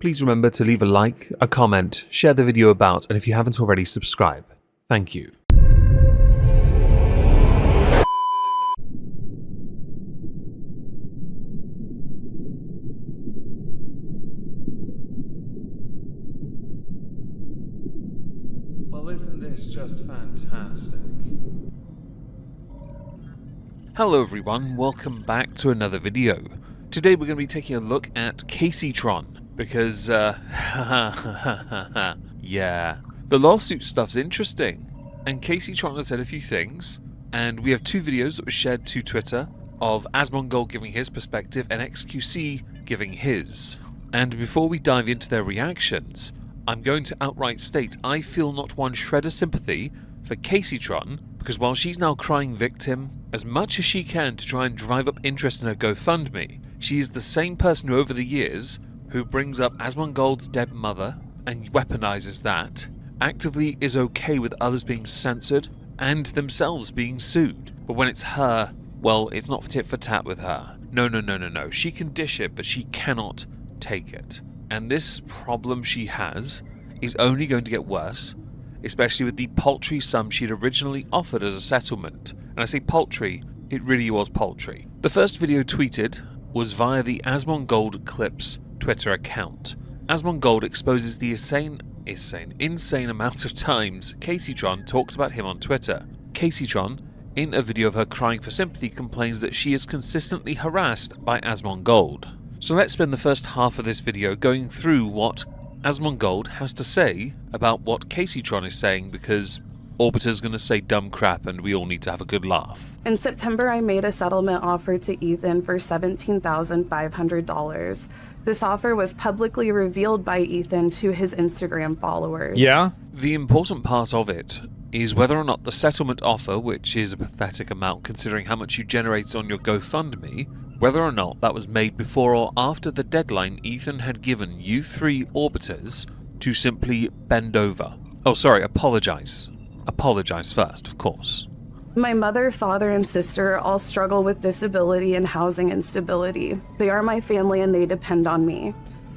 please remember to leave a like, a comment, share the video about, and if you haven't already, subscribe. Thank you. Well, isn't this just fantastic? Hello everyone, welcome back to another video. Today we're going to be taking a look at Kaceytron, because, yeah, the lawsuit stuff's interesting, and Kaceytron has said a few things, and we have two videos that were shared to Twitter of Asmongold giving his perspective and XQC giving his. And before we dive into their reactions, I'm going to outright state I feel not one shred of sympathy for Kaceytron, because while she's now crying victim as much as she can to try and drive up interest in her GoFundMe, she is the same person who over the years who brings up Asmongold's dead mother and weaponizes that, actively is okay with others being censored and themselves being sued. But when it's her, well, it's not tit for tat with her. No. She can dish it, but she cannot take it. And this problem she has is only going to get worse, especially with the paltry sum she'd originally offered as a settlement. And I say paltry, it really was paltry. The first video tweeted was via the Asmongold Clips Twitter account. Asmongold exposes the insane amount of times Kaceytron talks about him on Twitter. Kaceytron, in a video of her crying for sympathy, complains that she is consistently harassed by Asmongold. So let's spend the first half of this video going through what Asmongold has to say about what Kaceytron is saying, because Orbiter's going to say dumb crap and we all need to have a good laugh. In September, I made a settlement offer to Ethan for $17,500. This offer was publicly revealed by Ethan to his Instagram followers. Yeah? The important part of it is whether or not the settlement offer, which is a pathetic amount considering how much you generated on your GoFundMe, whether or not that was made before or after the deadline Ethan had given you three Orbiters to simply bend over. Oh, sorry, apologize. Apologize first, of course. My mother, father, and sister all struggle with disability and housing instability. They are my family and they depend on me.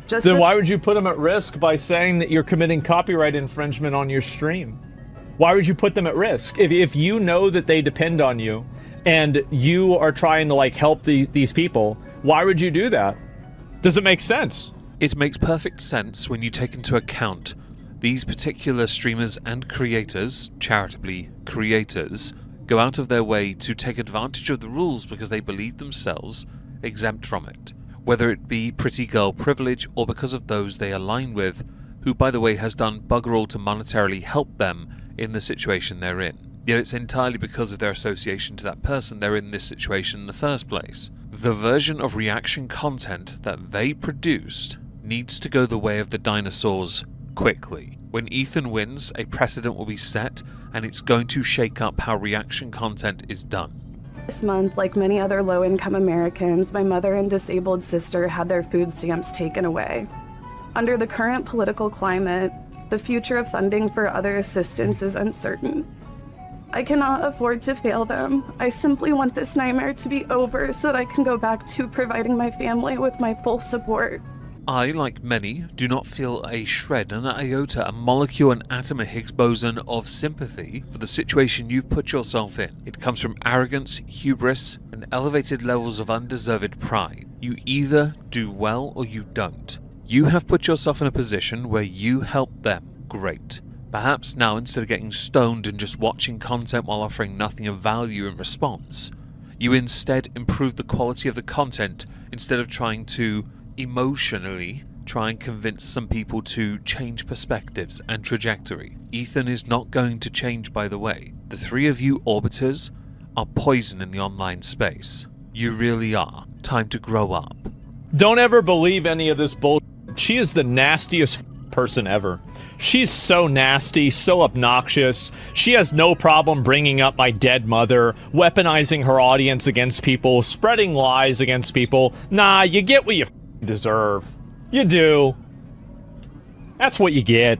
Then why would you put them at risk by saying that you're committing copyright infringement on your stream? Why would you put them at risk? If you know that they depend on you and you are trying to like help these people, why would you do that? Does it make sense? It makes perfect sense when you take into account these particular streamers and creators, charitably creators, go out of their way to take advantage of the rules because they believe themselves exempt from it, whether it be pretty girl privilege or because of those they align with, who by the way has done bugger all to monetarily help them in the situation they're in. Yet it's entirely because of their association to that person they're in this situation in the first place. The version of reaction content that they produced needs to go the way of the dinosaurs quickly. When Ethan wins, a precedent will be set, and it's going to shake up how reaction content is done. This month, like many other low-income Americans, my mother and disabled sister had their food stamps taken away. Under the current political climate, the future of funding for other assistance is uncertain. I cannot afford to fail them. I simply want this nightmare to be over so that I can go back to providing my family with my full support. I, like many, do not feel a shred, an iota, a molecule, an atom, a Higgs boson of sympathy for the situation you've put yourself in. It comes from arrogance, hubris, and elevated levels of undeserved pride. You either do well or you don't. You have put yourself in a position where you help them. Great. Perhaps now, instead of getting stoned and just watching content while offering nothing of value in response, you instead improve the quality of the content instead of trying to emotionally try and convince some people to change perspectives and trajectory. Ethan is not going to change, by the way. The three of you Orbiters are poison in the online space. You really are. Time to grow up. Don't ever believe any of this bullshit. She is the nastiest person ever. She's so nasty, so obnoxious. She has no problem bringing up my dead mother, weaponizing her audience against people, spreading lies against people. Nah, you get what you deserve. You do. That's what you get.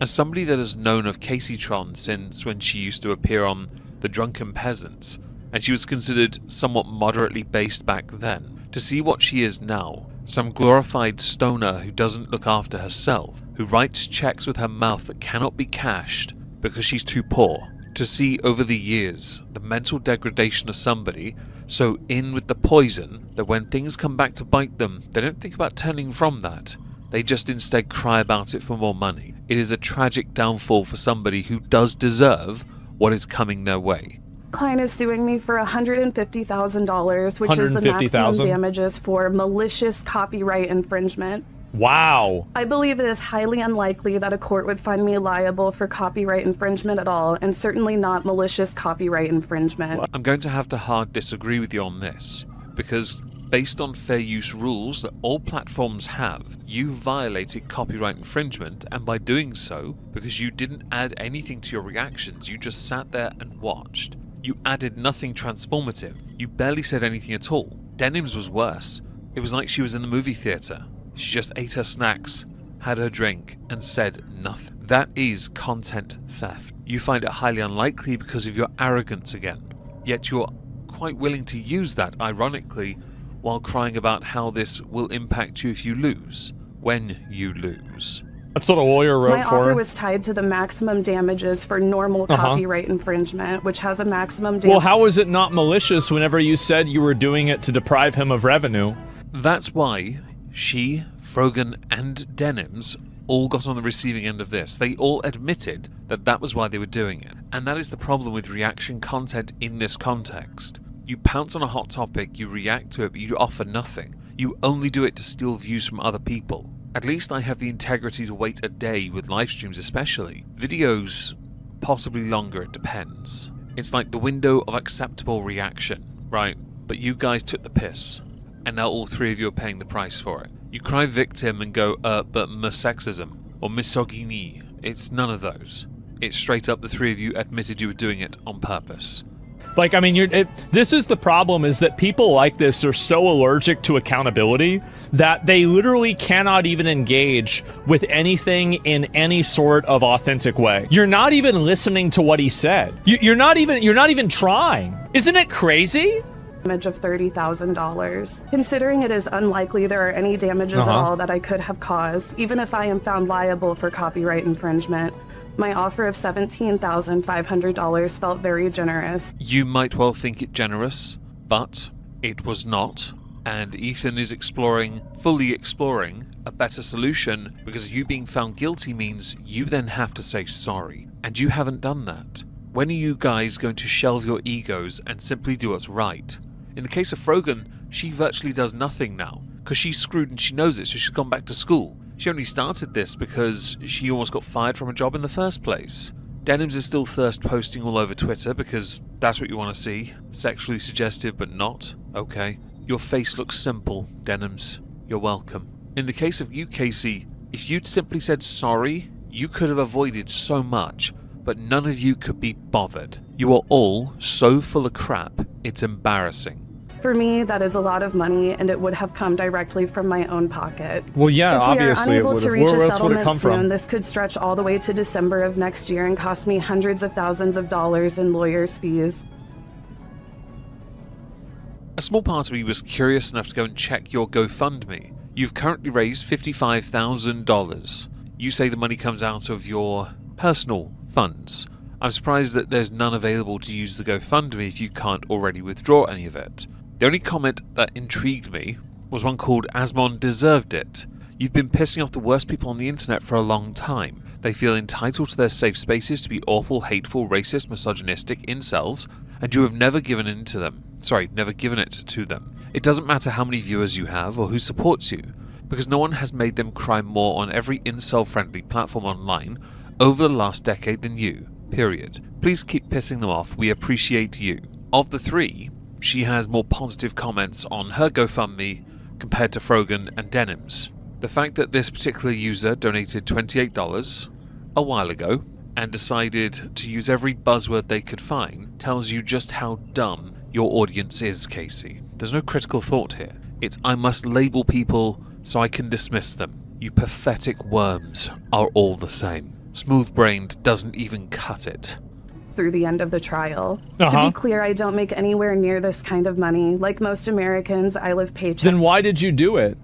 As somebody that has known of Kaceytron since when she used to appear on The Drunken Peasants, and she was considered somewhat moderately based back then, to see what she is now, Some glorified stoner who doesn't look after herself, who writes checks with her mouth that cannot be cashed because she's too poor. To see over the years the mental degradation of somebody so in with the poison that when things come back to bite them, they don't think about turning from that. They just instead cry about it for more money. It is a tragic downfall for somebody who does deserve what is coming their way. Client is suing me for $150,000, which is the maximum damages for malicious copyright infringement. Wow. I believe it is highly unlikely that a court would find me liable for copyright infringement at all, and certainly not malicious copyright infringement. I'm going to have to hard disagree with you on this, because based on fair use rules that all platforms have, you violated copyright infringement, and by doing so, because you didn't add anything to your reactions, you just sat there and watched. You added nothing transformative. You barely said anything at all. Denim's was worse. It was like she was in the movie theater. She just ate her snacks, had her drink, and said nothing. That is content theft. You find it highly unlikely because of your arrogance again. Yet you're quite willing to use that, ironically, while crying about how this will impact you if you lose. When you lose. That's what a lawyer wrote for her. My offer was tied to the maximum damages for normal copyright infringement, which has a maximum damage. Well, how was it not malicious whenever you said you were doing it to deprive him of revenue? That's why she, Frogan, and Denims all got on the receiving end of this. They all admitted that that was why they were doing it. And that is the problem with reaction content in this context. You pounce on a hot topic, you react to it, but you offer nothing. You only do it to steal views from other people. At least I have the integrity to wait a day with live streams especially. Videos, possibly longer, it depends. It's like the window of acceptable reaction, right? But you guys took the piss, and now all three of you are paying the price for it. You cry victim and go, but sexism, or misogyny. It's none of those. It's straight up the three of you admitted you were doing it on purpose. Like, I mean, this is the problem, is that people like this are so allergic to accountability that they literally cannot even engage with anything in any sort of authentic way. You're not even listening to what he said. You're not even trying. Isn't it crazy? Damage of $30,000. Considering it is unlikely there are any damages at all that I could have caused, even if I am found liable for copyright infringement, my offer of $17,500 felt very generous. You might well think it generous, but it was not. And Ethan is fully exploring, a better solution, because you being found guilty means you then have to say sorry. And you haven't done that. When are you guys going to shelve your egos and simply do what's right? In the case of Frogan, she virtually does nothing now, because she's screwed and she knows it, so she's gone back to school. She only started this because she almost got fired from a job in the first place. Denims is still thirst posting all over Twitter because that's what you want to see. Sexually suggestive but not. Okay. Your face looks simple, Denims. You're welcome. In the case of you, Casey, if you'd simply said sorry, you could have avoided so much, but none of you could be bothered. You are all so full of crap, it's embarrassing. For me, that is a lot of money, and it would have come directly from my own pocket. Well, yeah, obviously it would have. Where else would it come from? This could stretch all the way to December of next year and cost me hundreds of thousands of dollars in lawyers' fees. A small part of me was curious enough to go and check your GoFundMe. You've currently raised $55,000. You say the money comes out of your personal funds. I'm surprised that there's none available to use the GoFundMe if you can't already withdraw any of it. The only comment that intrigued me was one called Asmon deserved it. You've been pissing off the worst people on the internet for a long time. They feel entitled to their safe spaces to be awful, hateful, racist, misogynistic incels, and you have never given it to them. It doesn't matter how many viewers you have or who supports you, because no one has made them cry more on every incel-friendly platform online over the last decade than you. Period. Please keep pissing them off. We appreciate you. Of the three, she has more positive comments on her GoFundMe compared to Frogan and Denims. The fact that this particular user donated $28 a while ago and decided to use every buzzword they could find tells you just how dumb your audience is, Casey. There's no critical thought here. It's I must label people so I can dismiss them. You pathetic worms are all the same. Smooth-brained doesn't even cut it. Through the end of the trial. To be clear, I don't make anywhere near this kind of money. Like most Americans, I live paycheck. Then why did you do it?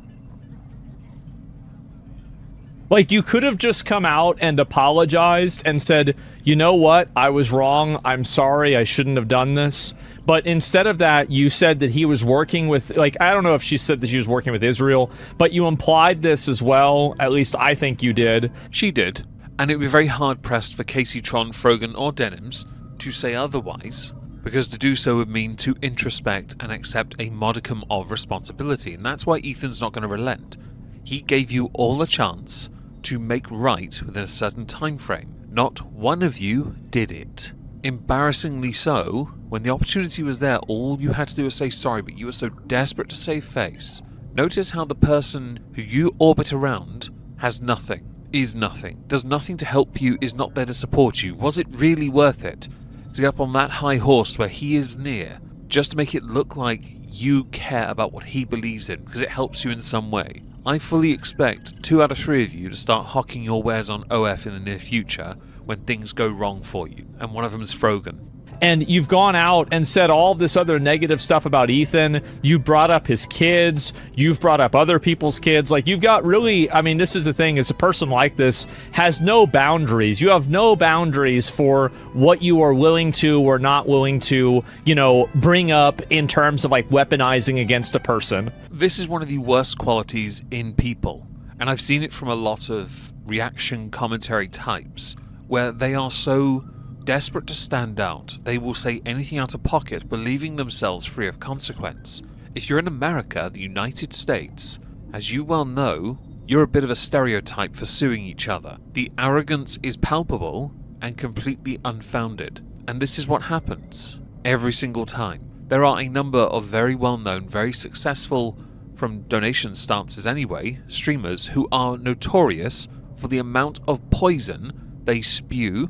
Like, you could have just come out and apologized and said, you know what, I was wrong, I'm sorry, I shouldn't have done this. But instead of that, you said that he was working with, like, I don't know if she said that she was working with Israel, but you implied this as well, at least I think you did. She did, and it would be very hard-pressed for Kaceytron, Frogan, or Denims to say otherwise, because to do so would mean to introspect and accept a modicum of responsibility, and that's why Ethan's not going to relent. He gave you all a chance to make right within a certain time frame. Not one of you did it. Embarrassingly so, when the opportunity was there, all you had to do was say sorry, but you were so desperate to save face. Notice how the person who you orbit around has nothing, is nothing, does nothing to help you, is not there to support you. Was it really worth it to get up on that high horse where he is near, just to make it look like you care about what he believes in, because it helps you in some way? I fully expect 2 out of 3 of you to start hawking your wares on OF in the near future when things go wrong for you, and one of them is Frogan. And you've gone out and said all this other negative stuff about Ethan. You brought up his kids. You've brought up other people's kids. Like, you've got really, I mean, this is the thing, is a person like this has no boundaries. You have no boundaries for what you are willing to or not willing to, you know, bring up in terms of, like, weaponizing against a person. This is one of the worst qualities in people, and I've seen it from a lot of reaction commentary types, where they are so desperate to stand out, they will say anything out of pocket, believing themselves free of consequence. If you're in America, the United States, as you well know, you're a bit of a stereotype for suing each other. The arrogance is palpable and completely unfounded, and this is what happens every single time. There are a number of very well-known, very successful, from donation stances anyway, streamers who are notorious for the amount of poison they spew,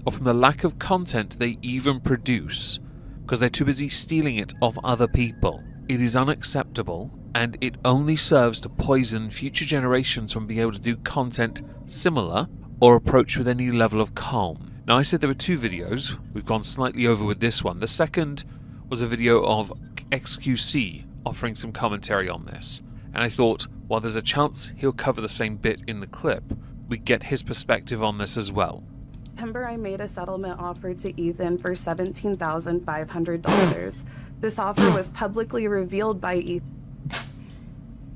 or from the lack of content they even produce, because they're too busy stealing it off other people. It is unacceptable, and it only serves to poison future generations from being able to do content similar or approach with any level of calm. Now, I said there were 2 videos. We've gone slightly over with this one. The second was a video of XQC offering some commentary on this, and I thought, while there's a chance he'll cover the same bit in the clip, we get his perspective on this as well. In September, I made a settlement offer to Ethan for $17,500. This offer was publicly revealed by Ethan.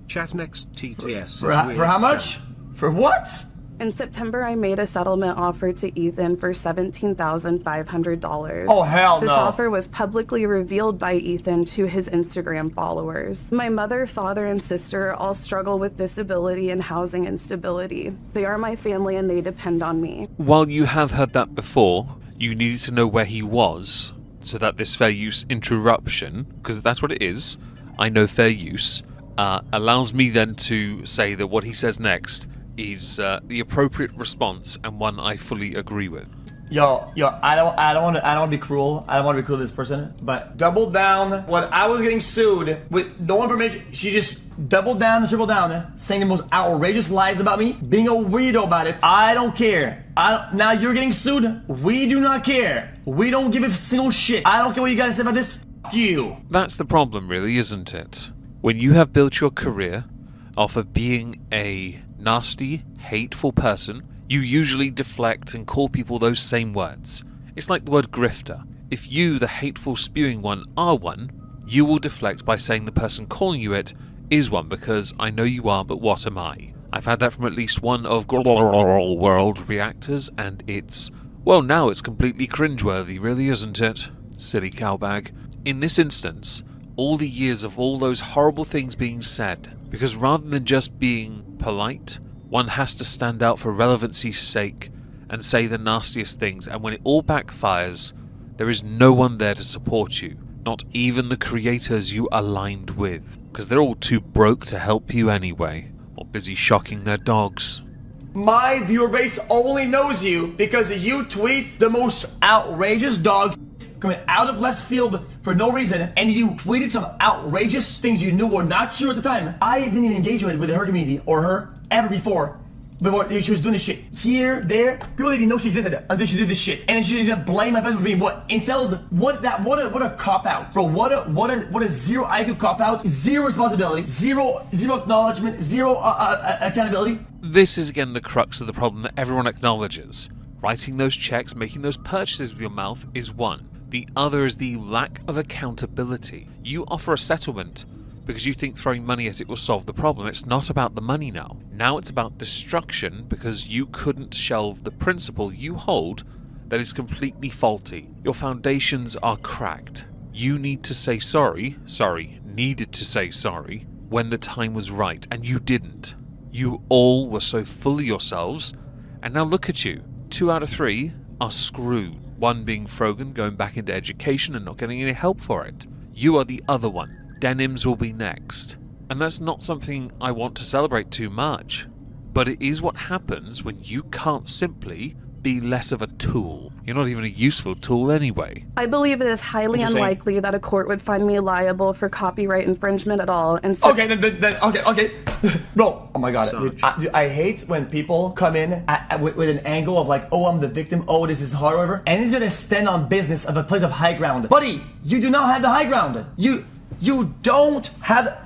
Chat next TTS. For how much? For what? In September, I made a settlement offer to Ethan for $17,500. Oh, hell no. This offer was publicly revealed by Ethan to his Instagram followers. My mother, father, and sister all struggle with disability and housing instability. They are my family and they depend on me. While you have heard that before, you needed to know where he was, so that this fair use interruption, because that's what it is, I know fair use, allows me then to say that what he says next is the appropriate response, and one I fully agree with. Yo, I don't want to be cruel. I don't want to be cruel to this person, but double down. When I was getting sued with no information, she just doubled down and tripled down, saying the most outrageous lies about me, being a weirdo about it. I don't care. Now you're getting sued. We do not care. We don't give a single shit. I don't care what you guys say about this. F you. That's the problem, really, isn't it? When you have built your career off of being a nasty, hateful person, you usually deflect and call people those same words. It's like the word grifter. If you, the hateful spewing one, are one, you will deflect by saying the person calling you it is one, because I know you are, but what am I? I've had that from at least one of world reactors, and it's, well, now it's completely cringeworthy, really, isn't it? Silly cowbag. In this instance, all the years of all those horrible things being said, because rather than just being polite, one has to stand out for relevancy's sake and say the nastiest things, and when it all backfires, there is no one there to support you, not even the creators you aligned with, because they're all too broke to help you anyway, or busy shocking their dogs. My viewer base only knows you because you tweet the most outrageous dog coming out of left field for no reason, and you tweeted some outrageous things you knew were not true at the time. I didn't even engage with her community or her ever before. before she was doing this shit. Here, there, people didn't even know she existed until she did this shit. And then she's gonna blame my friends for being what? Incels? What a cop out. Bro, what a zero IQ cop out, zero responsibility, zero acknowledgement, zero accountability. This is again the crux of the problem that everyone acknowledges. Writing those checks, making those purchases with your mouth is one. The other is the lack of accountability. You offer a settlement because you think throwing money at it will solve the problem. It's not about the money now. Now it's about destruction because you couldn't shelve the principle you hold that is completely faulty. Your foundations are cracked. You need to say needed to say sorry when the time was right, and you didn't. You all were so full of yourselves, and now look at you. 2 out of 3 are screwed. One being Frogan going back into education and not getting any help for it. You are the other one. Denims will be next. And that's not something I want to celebrate too much. But it is what happens when you can't simply be less of a tool. You're not even a useful tool anyway. I believe it is highly unlikely that a court would find me liable for copyright infringement at all. And okay, okay. Bro, oh my god. I hate when people come in with an angle of like, oh, I'm the victim, oh, this is hard, whatever. And it's gonna stand on business of a place of high ground. Buddy, you do not have the high ground. You don't have,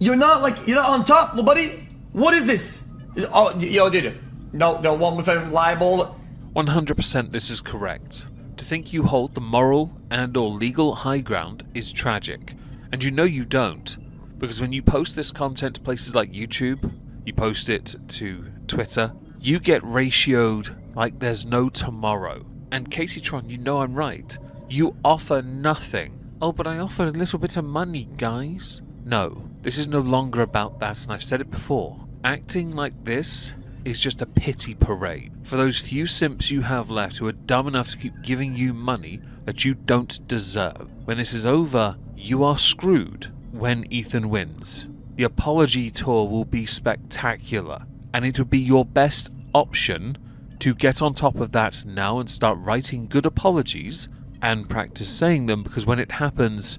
you're not on top, little buddy. What is this? Oh, yo, dude. No, the one with liable. 100% this is correct. To think you hold the moral and or legal high ground is tragic. And you know you don't. Because when you post this content to places like YouTube, you post it to Twitter, you get ratioed like there's no tomorrow. And Kaceytron, you know I'm right. You offer nothing. Oh, but I offer a little bit of money, guys. No, this is no longer about that, and I've said it before. Acting like this is just a pity parade for those few simps you have left who are dumb enough to keep giving you money that you don't deserve. When this is over, you are screwed when Ethan wins. The apology tour will be spectacular, and it would be your best option to get on top of that now and start writing good apologies and practice saying them, because when it happens,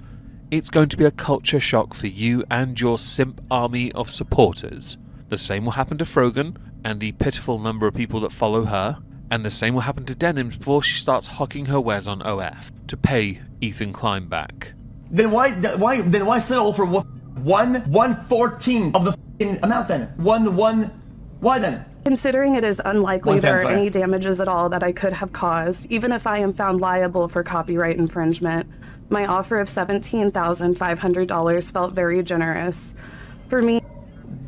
it's going to be a culture shock for you and your simp army of supporters. The same will happen to Frogan and the pitiful number of people that follow her, and the same will happen to Denims before she starts hocking her wares on OF to pay Ethan Klein back. Then why settle for 1/14 of the amount then? Why then? Considering it is unlikely there are any damages at all that I could have caused, even if I am found liable for copyright infringement, my offer of $17,500 felt very generous. For me...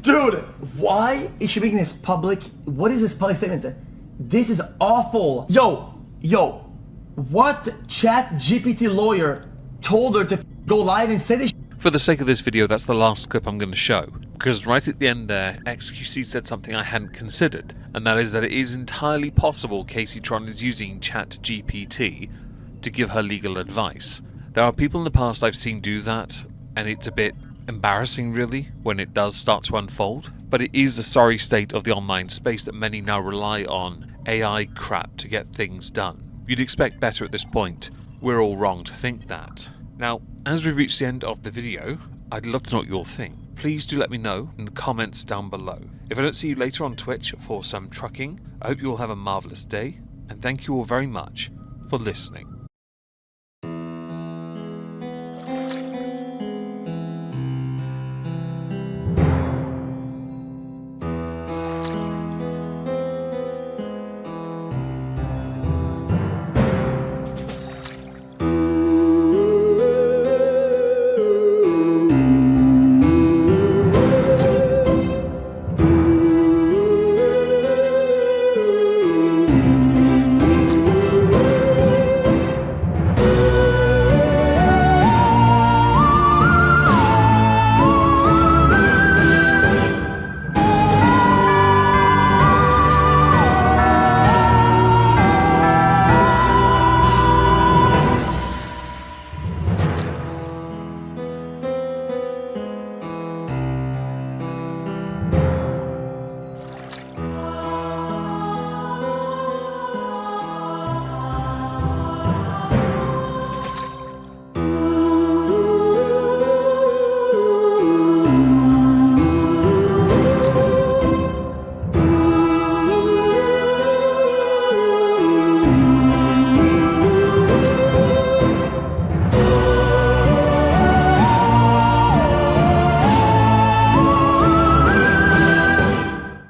Dude, why is she making this public? What is this public statement? This is awful. Yo, what ChatGPT lawyer told her to go live and say this? For the sake of this video, that's the last clip I'm going to show, because right at the end there, XQC said something I hadn't considered, and that is that it is entirely possible Kaceytron is using ChatGPT to give her legal advice. There are people in the past I've seen do that, and it's a bit embarrassing really when it does start to unfold, but it is a sorry state of the online space that many now rely on AI crap to get things done. You'd expect better at this point. We're all wrong to think that. Now, as we reach the end of the video, I'd love to know what you all think. Please do let me know in the comments down below. If I don't see you later on Twitch for some trucking, I hope you all have a marvellous day, and thank you all very much for listening.